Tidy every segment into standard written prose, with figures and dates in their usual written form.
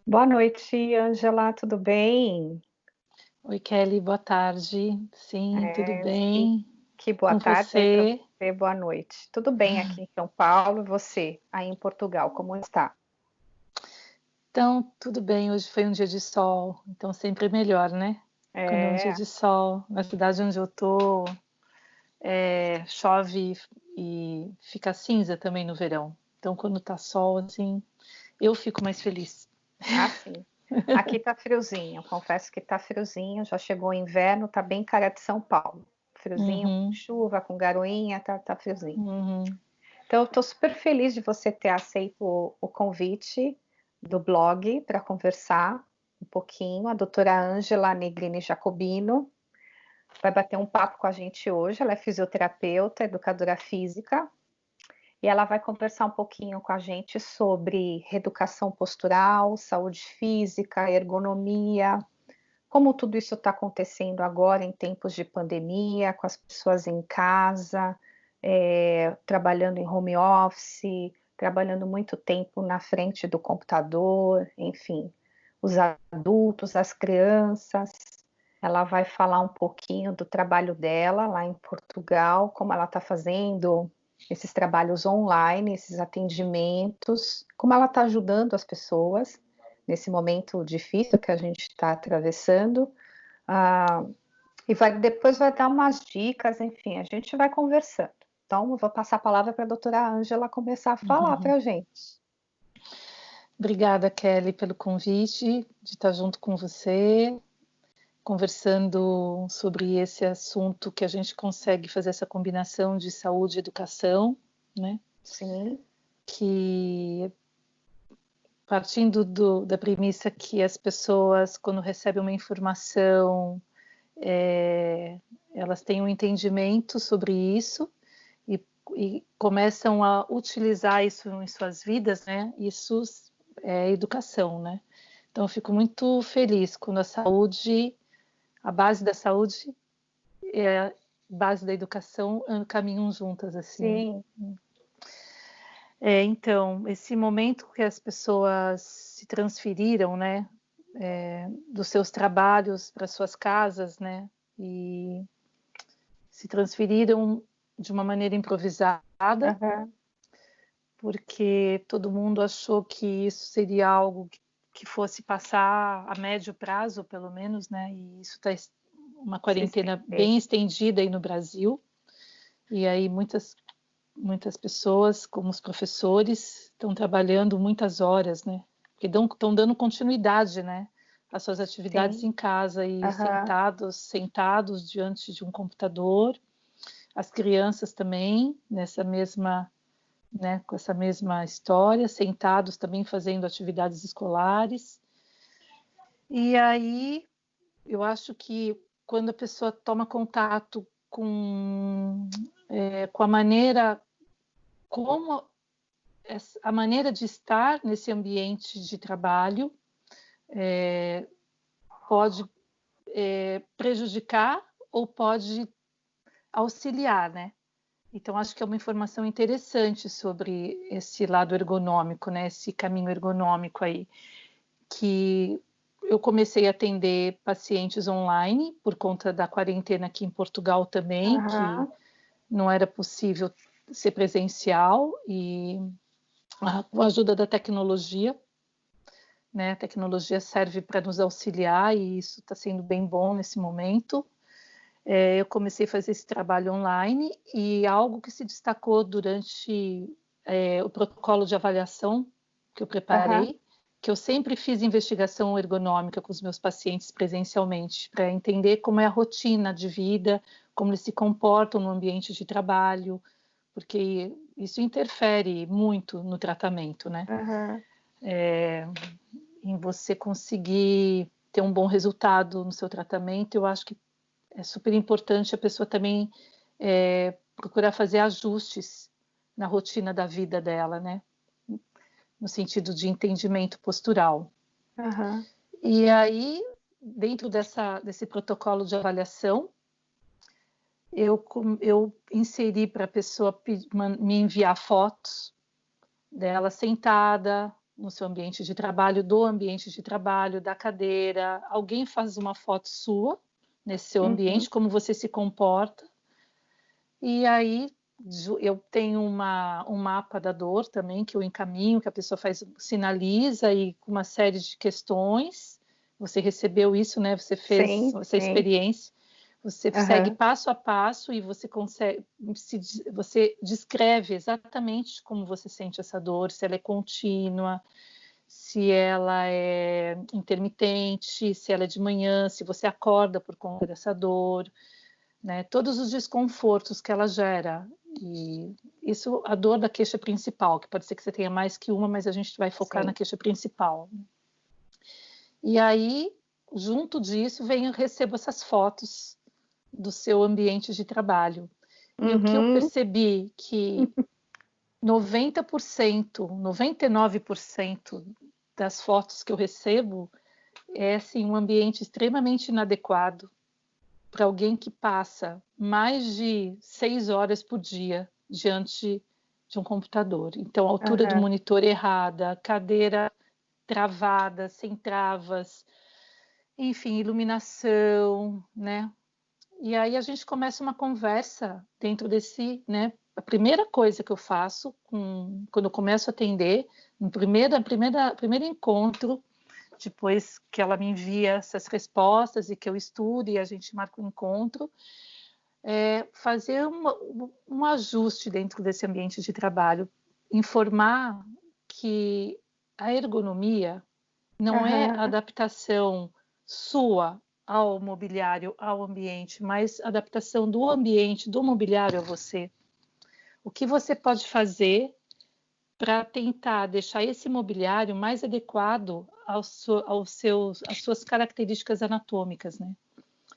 Boa noite, Ângela, tudo bem? Oi, Kelly, boa tarde. Sim, tudo É, que, bem que boa com tarde aí para você? você, boa noite. Tudo bem aqui em São Paulo, e você aí em Portugal, como está? Então, tudo bem. Hoje foi um dia de sol, então sempre melhor, né? Quando é um dia É, de sol. Na cidade onde eu tô, chove e fica cinza também no verão. Então, quando tá sol, assim, eu fico mais feliz. assim. Aqui tá friozinho, confesso que tá friozinho, já chegou o inverno, tá bem cara de São Paulo. Friozinho, com Uhum, chuva, com garoinha, tá friozinho. uhum, Então, eu tô super feliz de você ter aceito o convite do blog para conversar um pouquinho. A doutora Ângela Negrini Jacobino vai bater um papo com a gente hoje. Ela é fisioterapeuta, educadora física, e ela vai conversar um pouquinho com a gente sobre reeducação postural, saúde física, ergonomia, como tudo isso está acontecendo agora em tempos de pandemia, com as pessoas em casa, trabalhando em home office, trabalhando muito tempo na frente do computador, enfim, os adultos, as crianças. Ela vai falar um pouquinho do trabalho dela lá em Portugal, como ela está fazendo esses trabalhos online, esses atendimentos, como ela está ajudando as pessoas nesse momento difícil que a gente está atravessando. Ah, e depois vai dar umas dicas, enfim, a gente vai conversando. Então, eu vou passar a palavra para a doutora Ângela começar a falar uhum. para a gente. Obrigada, Kelly, pelo convite de estar junto com você, conversando sobre esse assunto que a gente consegue fazer essa combinação de saúde e educação, né? Sim, Que partindo da premissa que as pessoas, quando recebem uma informação, elas têm um entendimento sobre isso e, e começam a utilizar isso em suas vidas, né? Isso é educação, né? Então, eu fico muito feliz quando a base da saúde e a base da educação caminham juntas, assim. sim. Então, esse momento que as pessoas se transferiram, né, dos seus trabalhos para suas casas, né, e se transferiram de uma maneira improvisada, Aham. porque todo mundo achou que isso seria algo que fosse passar a médio prazo, pelo menos, né, e isso está uma Se quarentena estender. bem estendida aí no Brasil, e aí muitas pessoas, como os professores, estão trabalhando muitas horas, né? Porque estão dando continuidade, né? Às suas atividades Sim, em casa e aham, sentados diante de um computador. As crianças também, nessa mesma, né, com essa mesma história, sentados também fazendo atividades escolares. E aí, eu acho que quando a pessoa toma contato com a maneira como a maneira de estar nesse ambiente de trabalho pode prejudicar ou pode auxiliar, né? Então, acho que é uma informação interessante sobre esse lado ergonômico, né? Esse caminho ergonômico aí, que eu comecei a atender pacientes online por conta da quarentena aqui em Portugal também, que aham, não era possível ser presencial e com a ajuda da tecnologia, né? A tecnologia serve para nos auxiliar e isso está sendo bem bom nesse momento. Eu comecei a fazer esse trabalho online e algo que se destacou durante o protocolo de avaliação que eu aham. preparei, que eu sempre fiz investigação ergonômica com os meus pacientes presencialmente, para entender como é a rotina de vida, como eles se comportam no ambiente de trabalho, porque isso interfere muito no tratamento, né? Aham. Em você conseguir ter um bom resultado no seu tratamento, eu acho que é super importante a pessoa também procurar fazer ajustes na rotina da vida dela, né? No sentido de entendimento postural. Aham. E aí, dentro desse protocolo de avaliação, eu inseri para a pessoa me enviar fotos dela sentada, no seu ambiente de trabalho, do ambiente de trabalho, da cadeira. Alguém faz uma foto sua nesse seu ambiente, como você se comporta. E aí eu tenho um mapa da dor também, que eu encaminho, que a pessoa sinaliza e com uma série de questões. Você recebeu isso, né? Você fez essa experiência. Você segue passo a passo e você consegue, você descreve exatamente como você sente essa dor, se ela é contínua, se ela é intermitente, se ela é de manhã, se você acorda por conta dessa dor, né? Todos os desconfortos que ela gera. E isso, a dor da queixa principal, que pode ser que você tenha mais que uma, mas a gente vai focar na queixa principal. E aí, junto disso, eu recebo essas fotos do seu ambiente de trabalho. E o que eu percebi que 90%, 99% das fotos que eu recebo é assim, um ambiente extremamente inadequado para alguém que passa mais de 6 horas por dia diante de um computador. Então, a altura do monitor errada, cadeira travada, sem travas, enfim, iluminação, né? E aí a gente começa uma conversa dentro desse, né? A primeira coisa que eu faço quando eu começo a atender, no primeiro encontro, depois que ela me envia essas respostas e que eu estudo e a gente marca um encontro, é fazer um ajuste dentro desse ambiente de trabalho, informar que a ergonomia não é a adaptação sua ao mobiliário, ao ambiente, mas a adaptação do ambiente, do mobiliário a você. O que você pode fazer para tentar deixar esse mobiliário mais adequado às suas características anatômicas, né?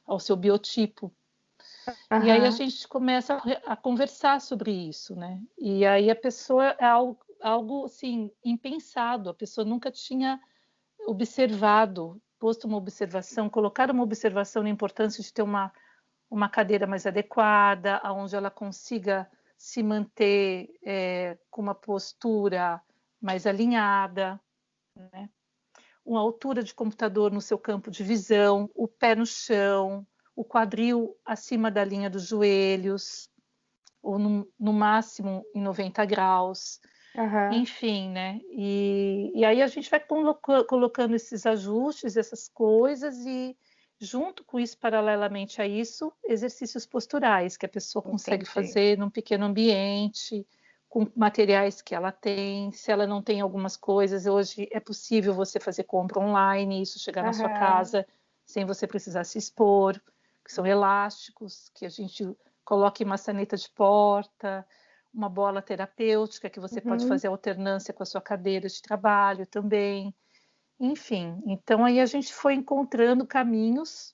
Ao seu biotipo. E aí a gente começa a conversar sobre isso, né? E aí a pessoa é algo assim, impensado, a pessoa nunca tinha observado, posto uma observação, colocar uma observação na importância de ter uma cadeira mais adequada, onde ela consiga se manter com uma postura mais alinhada, né? Uma altura de computador no seu campo de visão, o pé no chão, o quadril acima da linha dos joelhos, ou no máximo em 90 graus. Enfim, né? E aí a gente vai colocando esses ajustes, essas coisas, e junto com isso, paralelamente a isso, exercícios posturais que a pessoa consegue fazer num pequeno ambiente, com materiais que ela tem. Se ela não tem algumas coisas, hoje é possível você fazer compra online, isso chegar na sua casa sem você precisar se expor, que são elásticos, que a gente coloca em maçaneta de porta, uma bola terapêutica que você pode fazer alternância com a sua cadeira de trabalho também. Enfim, então aí a gente foi encontrando caminhos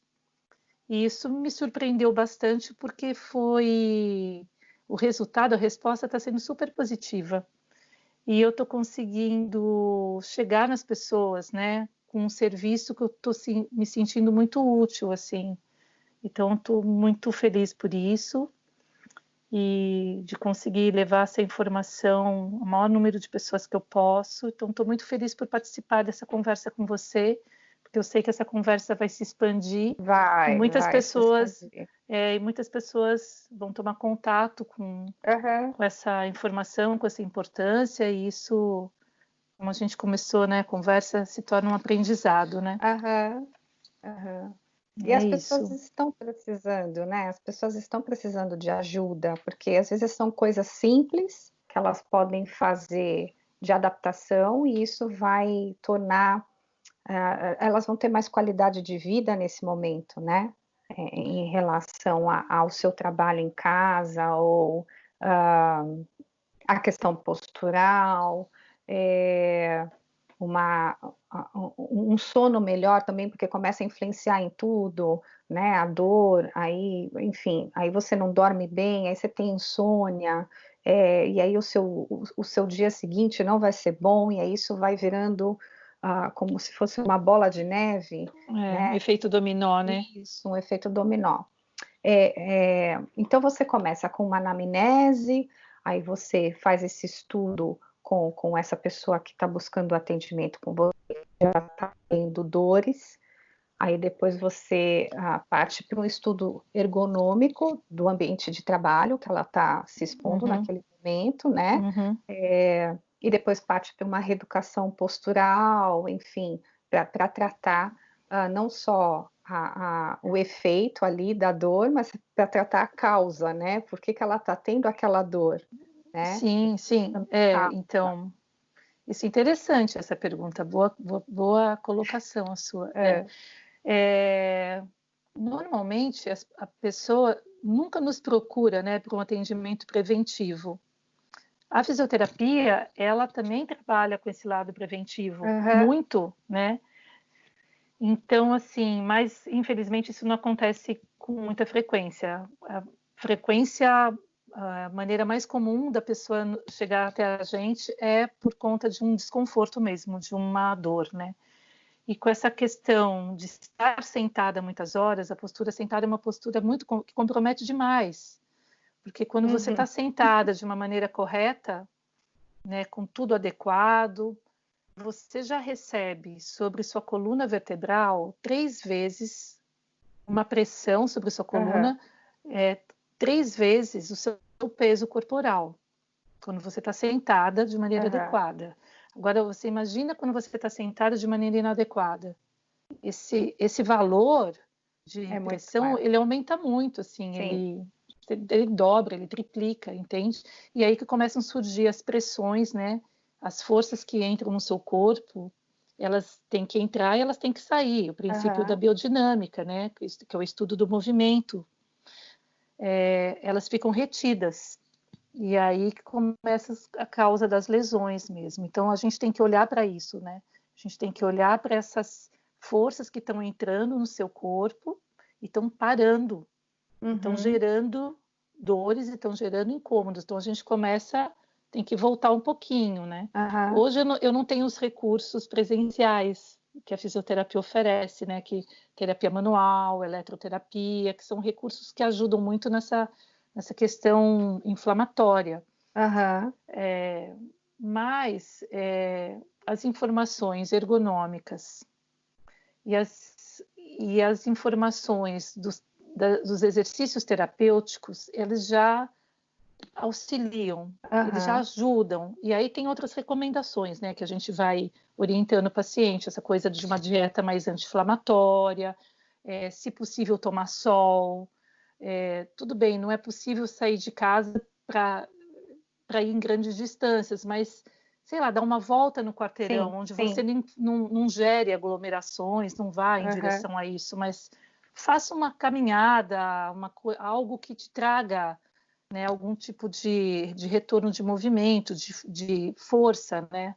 e isso me surpreendeu bastante porque foi o resultado, a resposta está sendo super positiva. E eu estou conseguindo chegar nas pessoas, né, com um serviço que eu estou me sentindo muito útil, assim. Então, estou muito feliz por isso e de conseguir levar essa informação ao maior número de pessoas que eu posso. Então, estou muito feliz por participar dessa conversa com você, porque eu sei que essa conversa vai se expandir. E muitas pessoas vão tomar contato com essa informação, com essa importância, e isso, como a gente começou, né, a conversa se torna um aprendizado, né? E as pessoas estão precisando, né? As pessoas estão precisando de ajuda, porque às vezes são coisas simples que elas podem fazer de adaptação e isso vai tornar, elas vão ter mais qualidade de vida nesse momento, né? Em relação ao seu trabalho em casa ou a questão postural, um sono melhor também, porque começa a influenciar em tudo, né? A dor, aí, enfim, aí você não dorme bem, aí você tem insônia, e aí o seu dia seguinte não vai ser bom, e aí isso vai virando como se fosse uma bola de neve. Né? Um efeito dominó, né? Isso, um efeito dominó. Então você começa com uma anamnese, aí você faz esse estudo com essa pessoa que está buscando atendimento com você, já está tendo dores, aí depois você parte para um estudo ergonômico do ambiente de trabalho que ela está se expondo naquele momento, né? E depois parte para uma reeducação postural, enfim, para tratar não só o efeito ali da dor, mas para tratar a causa, né? Por que ela está tendo aquela dor, né? Sim, sim. Então, isso é interessante, essa pergunta. Boa colocação a sua. Normalmente, a pessoa nunca nos procura, né, para um atendimento preventivo. A fisioterapia, ela também trabalha com esse lado preventivo, muito, né? Então, assim, mas infelizmente isso não acontece com muita frequência. A maneira mais comum da pessoa chegar até a gente é por conta de um desconforto mesmo, de uma dor, né? E com essa questão de estar sentada muitas horas, a postura sentada é uma postura que compromete demais. Porque quando você está sentada de uma maneira correta, né, com tudo adequado, você já recebe sobre sua coluna vertebral 3 vezes uma pressão sobre sua coluna, 3 vezes o seu peso corporal, quando você está sentada de maneira adequada. Agora, você imagina quando você está sentada de maneira inadequada. Esse valor de pressão, ele aumenta muito, assim, ele dobra, ele triplica, entende? E aí que começam a surgir as pressões, né? As forças que entram no seu corpo, elas têm que entrar e elas têm que sair. O princípio da biodinâmica, né? Que é o estudo do movimento. Elas ficam retidas. E aí que começa a causa das lesões mesmo. Então, a gente tem que olhar para isso, né? A gente tem que olhar para essas forças que estão entrando no seu corpo e estão parando, estão gerando dores e estão gerando incômodos. Então, a gente tem que voltar um pouquinho, né? Hoje eu não tenho os recursos presenciais que a fisioterapia oferece, né? Que terapia manual, eletroterapia, que são recursos que ajudam muito nessa questão inflamatória. Mas as informações ergonômicas e as informações dos exercícios terapêuticos, eles já auxiliam, eles já ajudam. E aí tem outras recomendações, né, que a gente vai orientando o paciente, essa coisa de uma dieta mais anti-inflamatória, se possível tomar sol. Tudo bem, não é possível sair de casa para ir em grandes distâncias, mas, sei lá, dar uma volta no quarteirão, onde você não gere aglomerações, não vá em direção a isso, mas faça uma caminhada, algo que te traga, né, algum tipo de retorno de movimento, de força, né?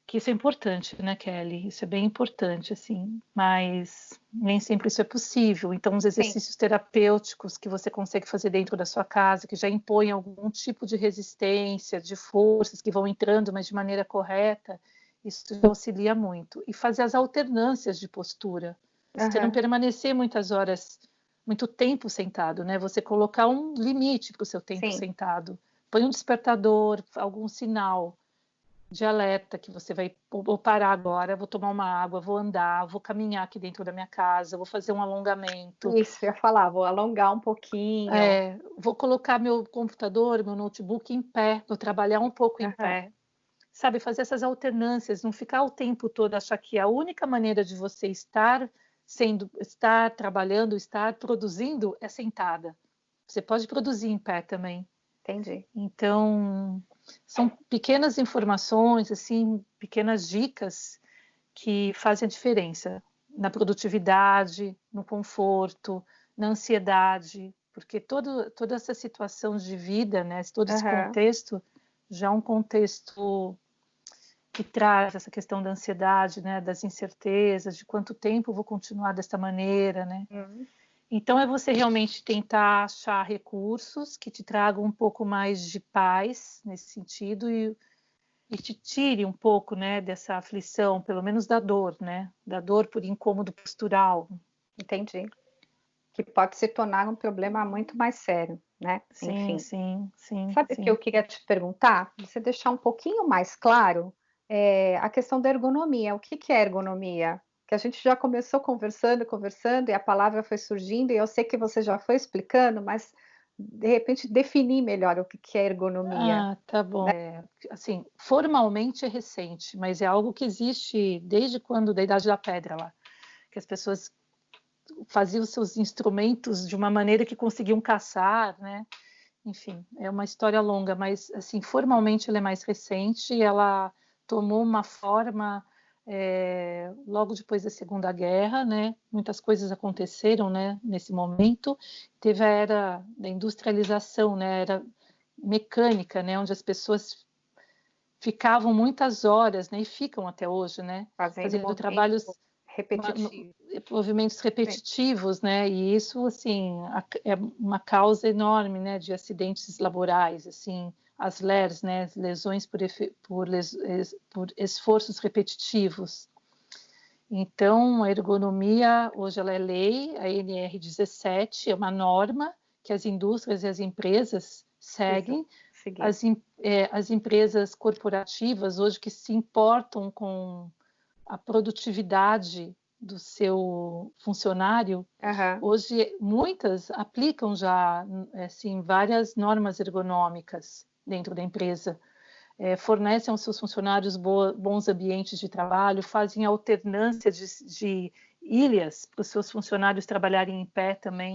Que isso é importante, né, Kelly? Isso é bem importante, assim, mas nem sempre isso é possível. Então, os exercícios terapêuticos que você consegue fazer dentro da sua casa, que já impõem algum tipo de resistência, de forças que vão entrando, mas de maneira correta, isso auxilia muito. E fazer as alternâncias de postura. Você não permanecer muitas horas, muito tempo sentado, né? Você colocar um limite para o seu tempo sentado. Põe um despertador, algum sinal de alerta que você vou parar agora, vou tomar uma água, vou andar, vou caminhar aqui dentro da minha casa, vou fazer um alongamento. Isso, eu ia falar, vou alongar um pouquinho. Vou colocar meu computador, meu notebook em pé, vou trabalhar um pouco em pé. Sabe, fazer essas alternâncias, não ficar o tempo todo, achar que a única maneira de você estar trabalhando, estar produzindo é sentada. Você pode produzir em pé também. Entendi. Então, são pequenas informações, assim, pequenas dicas que fazem a diferença na produtividade, no conforto, na ansiedade, porque toda essa situação de vida, né, todo esse contexto, já é um contexto que traz essa questão da ansiedade, né, das incertezas, de quanto tempo vou continuar desta maneira, né? Então, é você realmente tentar achar recursos que te tragam um pouco mais de paz nesse sentido e te tire um pouco, né, dessa aflição, pelo menos da dor, né? Da dor por incômodo postural. Entendi. Que pode se tornar um problema muito mais sério. né? Sim, Enfim. sim, sim, Sabe o que sim. eu queria te perguntar? Você deixar um pouquinho mais claro a questão da ergonomia. O que que é ergonomia? Que a gente já começou conversando, conversando, e a palavra foi surgindo, e eu sei que você já foi explicando, mas de repente definir melhor o que que é ergonomia, Ah, tá bom. né? Assim, formalmente é recente, mas é algo que existe desde quando, da Idade da Pedra lá, que as pessoas faziam seus instrumentos de uma maneira que conseguiam caçar, né? Enfim, é uma história longa, mas assim, formalmente ela é mais recente, ela tomou uma forma logo depois da Segunda Guerra, né? Muitas coisas aconteceram, né? Nesse momento, teve a era da industrialização, né? Era mecânica, né? Onde as pessoas ficavam muitas horas, né? E ficam até hoje, né? Fazendo Fazendo movimento trabalhos repetitivo. movimentos repetitivos, né? E isso, assim, é uma causa enorme, né, de acidentes laborais, assim, as LERs, né, lesões por esforços repetitivos. Então, a ergonomia, hoje ela é lei, a NR17 é uma norma que as indústrias e as empresas Precisam seguem. seguir. As empresas corporativas, hoje, que se importam com a produtividade do seu funcionário, Aham, hoje muitas aplicam já assim, várias normas ergonômicas dentro da empresa, fornecem aos seus funcionários bons ambientes de trabalho, fazem alternância de ilhas para os seus funcionários trabalharem em pé também.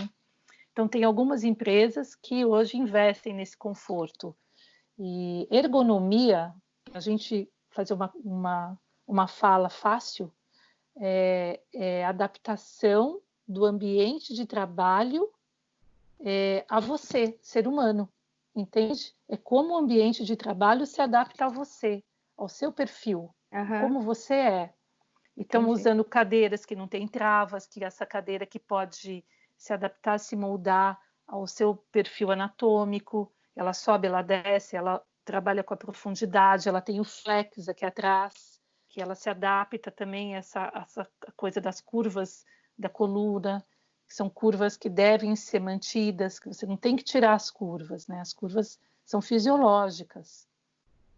Então, tem algumas empresas que hoje investem nesse conforto. E ergonomia, a gente fazer uma fala fácil, adaptação do ambiente de trabalho a você, ser humano, entende? É como o ambiente de trabalho se adapta a você, ao seu perfil, aham, como você é. Então, entendi. usando cadeiras que não têm travas, que essa cadeira que pode se adaptar, se moldar ao seu perfil anatômico, ela sobe, ela desce, ela trabalha com a profundidade, ela tem o flex aqui atrás, que ela se adapta também a essa coisa das curvas da coluna, que são curvas que devem ser mantidas, que você não tem que tirar as curvas, né? As curvas são fisiológicas.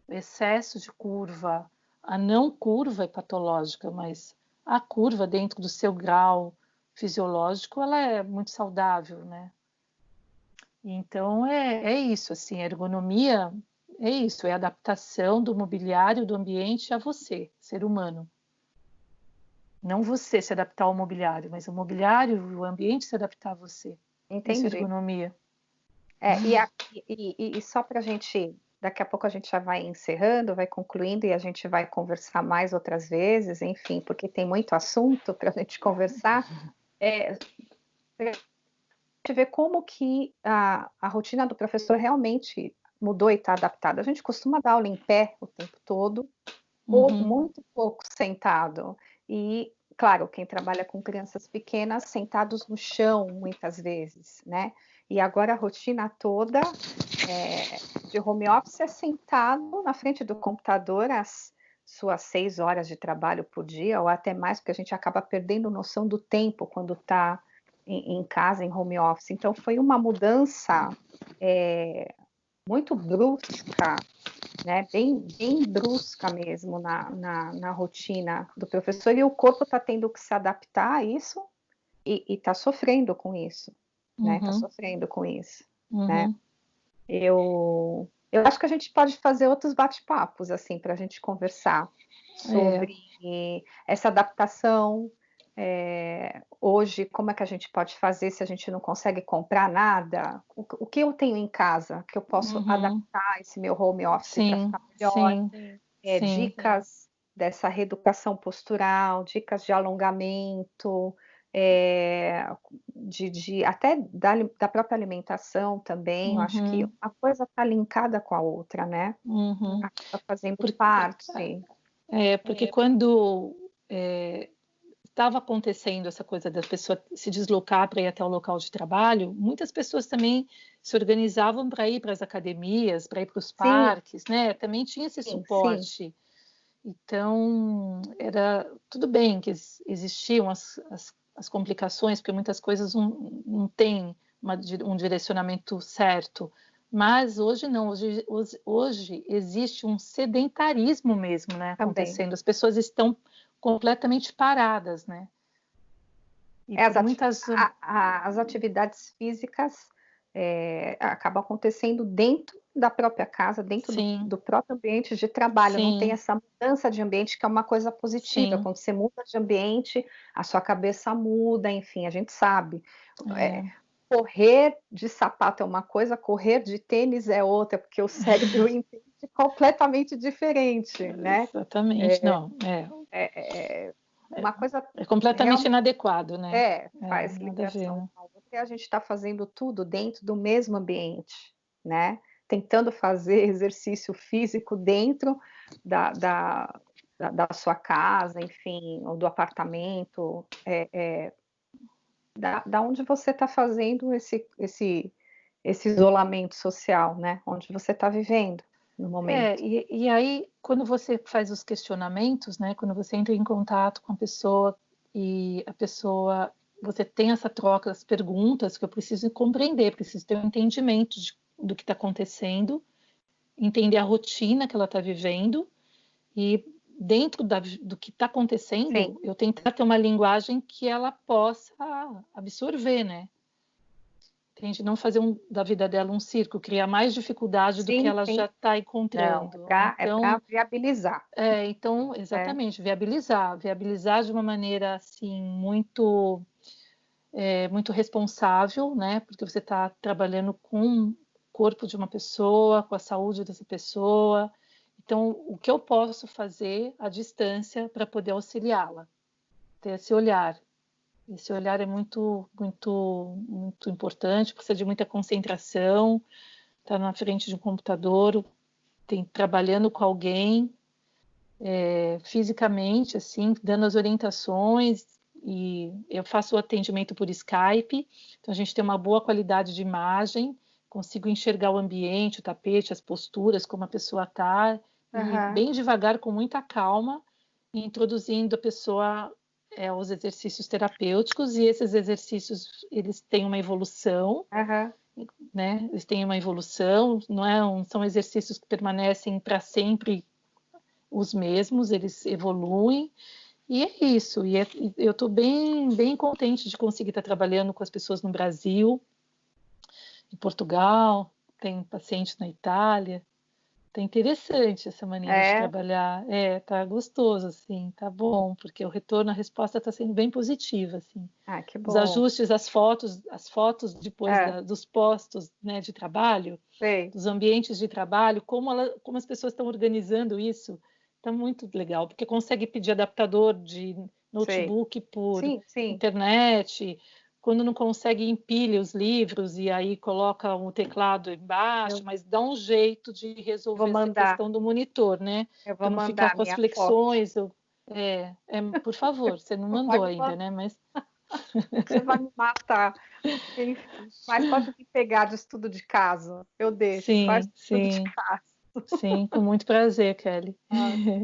O excesso de curva, a não curva é patológica, mas a curva dentro do seu grau fisiológico, ela é muito saudável, né? Então é isso, assim, a ergonomia é isso, é a adaptação do mobiliário, do ambiente a você, ser humano. Não você se adaptar ao mobiliário, mas o mobiliário e o ambiente se adaptar a você. Isso é Entendi. ergonomia. E só para a gente, daqui a pouco a gente já vai encerrando, vai concluindo e a gente vai conversar mais outras vezes, enfim, porque tem muito assunto para a gente conversar. Para a gente ver como que a rotina do professor realmente mudou e está adaptada. A gente costuma dar aula em pé o tempo todo, ou Uhum, muito pouco sentado. E, claro, quem trabalha com crianças pequenas, sentados no chão, muitas vezes, né? E agora a rotina toda de home office é sentado na frente do computador as suas 6 horas de trabalho por dia, ou até mais, porque a gente acaba perdendo noção do tempo quando está em casa, em home office. Então, foi uma mudança muito brusca, né, bem brusca mesmo na rotina do professor, e o corpo está tendo que se adaptar a isso e está sofrendo com isso, né? Está uhum, sofrendo com isso, né? uhum. Eu acho que a gente pode fazer outros bate-papos assim para a gente conversar É, sobre essa adaptação. Hoje, como é que a gente pode fazer se a gente não consegue comprar nada? O que eu tenho em casa que eu posso uhum. adaptar esse meu home office para Sim, ficar melhor? sim, sim. Dicas dessa reeducação postural, dicas de alongamento, até da própria alimentação também. Eu acho que Uhum, a coisa está linkada com a outra, né? uhum. Acaba fazendo Por- parte. porque quando estava acontecendo essa coisa da pessoa se deslocar para ir até o local de trabalho, muitas pessoas também se organizavam para ir para as academias, para ir para os Sim, parques, né? Também tinha esse sim, suporte. Então, era tudo bem que existiam as complicações, porque muitas coisas não têm um direcionamento certo. Mas hoje não, hoje existe um sedentarismo mesmo, né, acontecendo. Também. As pessoas estão completamente paradas, né? E As, por muitas... as atividades físicas acabam acontecendo dentro da própria casa, dentro Sim, do próprio ambiente de trabalho. Não tem sim, essa mudança de ambiente, que é uma coisa positiva. sim. Quando você muda de ambiente, a sua cabeça muda, enfim, a gente sabe. É. Correr de sapato é uma coisa, correr de tênis é outra, porque o cérebro entende completamente diferente, né? Exatamente, não, Uma coisa é completamente realmente inadequado, né? faz Nada a ver, ligação né? com a outra, e a gente está fazendo tudo dentro do mesmo ambiente, né? Tentando fazer exercício físico dentro da sua casa, enfim, ou do apartamento, da onde você está fazendo esse isolamento social, né? Onde você está vivendo no momento. E aí, quando você faz os questionamentos, né? Quando você entra em contato com a pessoa e a pessoa, você tem essa troca, as perguntas que eu preciso compreender, preciso ter um entendimento do que está acontecendo, entender a rotina que ela está vivendo e dentro do que está Sim, acontecendo, eu tentar ter uma linguagem que ela possa absorver, né? Entende? Não fazer da vida dela um circo, criar mais dificuldade do que sim, ela sim. já está Não, encontrando. é para viabilizar. Então, É. exatamente, viabilizar de uma maneira assim muito responsável, né? Porque você está trabalhando com o corpo de uma pessoa, com a saúde dessa pessoa. Então, o que eu posso fazer à distância para poder auxiliá-la? Ter esse olhar. Esse olhar é muito, muito, muito importante, precisa de muita concentração, estar na frente de um computador, trabalhando com alguém, fisicamente, assim, dando as orientações, e eu faço o atendimento por Skype, então a gente tem uma boa qualidade de imagem, consigo enxergar o ambiente, o tapete, as posturas, como a pessoa está, e Aham, bem devagar, com muita calma, introduzindo a pessoa aos exercícios terapêuticos, e esses exercícios, eles têm uma evolução, aham. né? Eles têm uma evolução, não são exercícios que permanecem para sempre os mesmos, eles evoluem, e é isso. Eu estou bem, bem contente de conseguir estar trabalhando com as pessoas no Brasil, em Portugal, tem pacientes na Itália. Tá interessante essa maneira de É, trabalhar. Tá gostoso, assim, tá bom, porque o retorno, a resposta está sendo bem positiva, assim. que Os bom. ajustes, as fotos depois É, dos postos, né, de trabalho, sei. dos ambientes de trabalho, como as pessoas estão organizando isso, está muito legal, porque consegue pedir adaptador de Sei. notebook por Sim, sim. internet, quando não consegue empilha os livros e aí coloca o teclado embaixo, Eu mas dá um jeito de vou resolver essa mandar. questão do monitor, né? Eu vou Para não ficar mandar com as minha foto. flexões. Por favor, você não Vai mandou me ainda, mandar. né? Mas Você vai me matar. Enfim. Mas pode me pegar de estudo de caso. Eu deixo. Só sim, estudo de sim, caso. sim, com muito prazer, Kelly.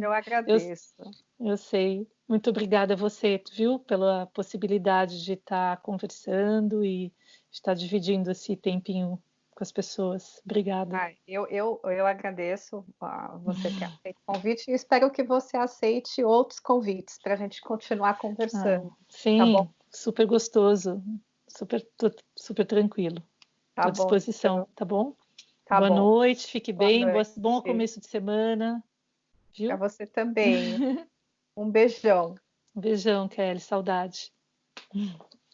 Eu Eu, agradeço. eu sei. Muito obrigada a você, viu, pela possibilidade de estar conversando e de estar dividindo esse tempinho com as pessoas. Obrigada. Eu agradeço você ter aceito o convite e espero que você aceite outros convites para a gente continuar Ah, conversando. Tá bom? sim, super gostoso, super tranquilo. Tá Estou à bom, disposição, então. tá bom? Tá Boa bom. noite, fique Boa bem, bom noite. começo de semana, Para viu? você também. Um beijão Um beijão, Kelly, saudade.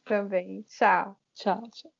também. Tchau. Tchau, tchau.